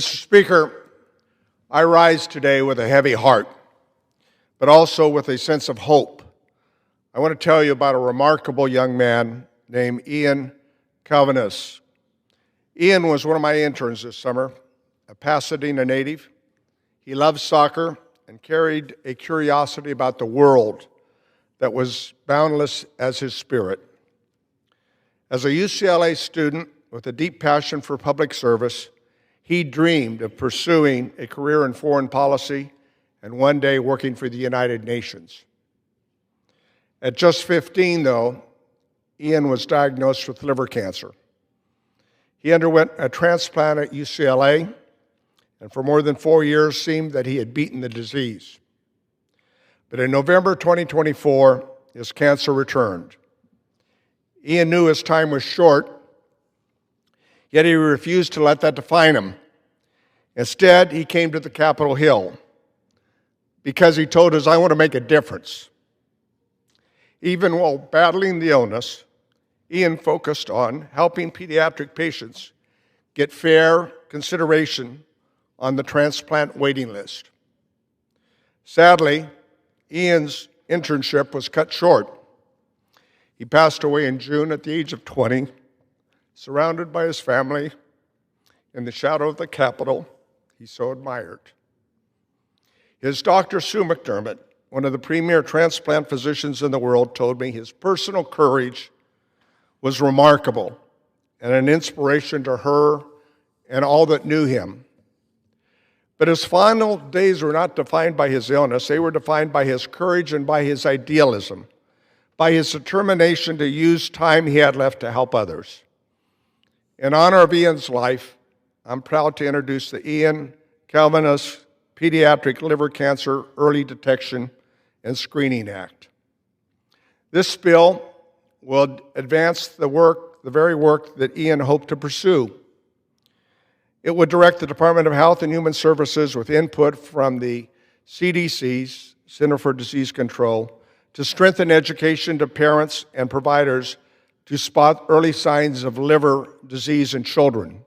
Mr. Speaker, I rise today with a heavy heart, but also with a sense of hope. I want to tell you about a remarkable young man named Kalvinskas. Ian was one of my interns this summer, a Pasadena native. He loved soccer and carried a curiosity about the world that was boundless as his spirit. As a UCLA student with a deep passion for public service, he dreamed of pursuing a career in foreign policy and one day working for the United Nations. At just 15, though, Ian was diagnosed with liver cancer. He underwent a transplant at UCLA, and for more than 4 years seemed that he had beaten the disease. But in November 2024, his cancer returned. Ian knew his time was short, yet he refused to let that define him. Instead, he came to the Capitol Hill because he told us, "I want to make a difference." Even while battling the illness, Ian focused on helping pediatric patients get fair consideration on the transplant waiting list. Sadly, Ian's internship was cut short. He passed away in June at the age of 20, surrounded by his family in the shadow of the Capitol he so admired. His Dr. Sue McDermott, one of the premier transplant physicians in the world, told me his personal courage was remarkable and an inspiration to her and all that knew him. But his final days were not defined by his illness. They were defined by his courage and by his idealism, by his determination to use time he had left to help others. In honor of Ian's life, I'm proud to introduce the Ian Kalvinskas Pediatric Liver Cancer Early Detection and Screening Act. This bill will advance the very work that Ian hoped to pursue. It would direct the Department of Health and Human Services with input from the CDC's Center for Disease Control to strengthen education to parents and providers to spot early signs of liver disease in children.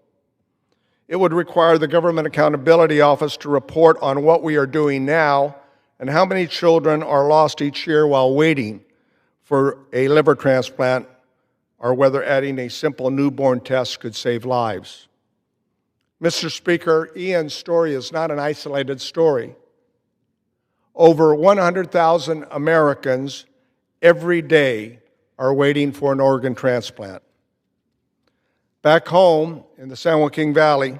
It would require the Government Accountability Office to report on what we are doing now and how many children are lost each year while waiting for a liver transplant, or whether adding a simple newborn test could save lives. Mr. Speaker, Ian's story is not an isolated story. Over 100,000 Americans every day are waiting for an organ transplant. Back home in the San Joaquin Valley,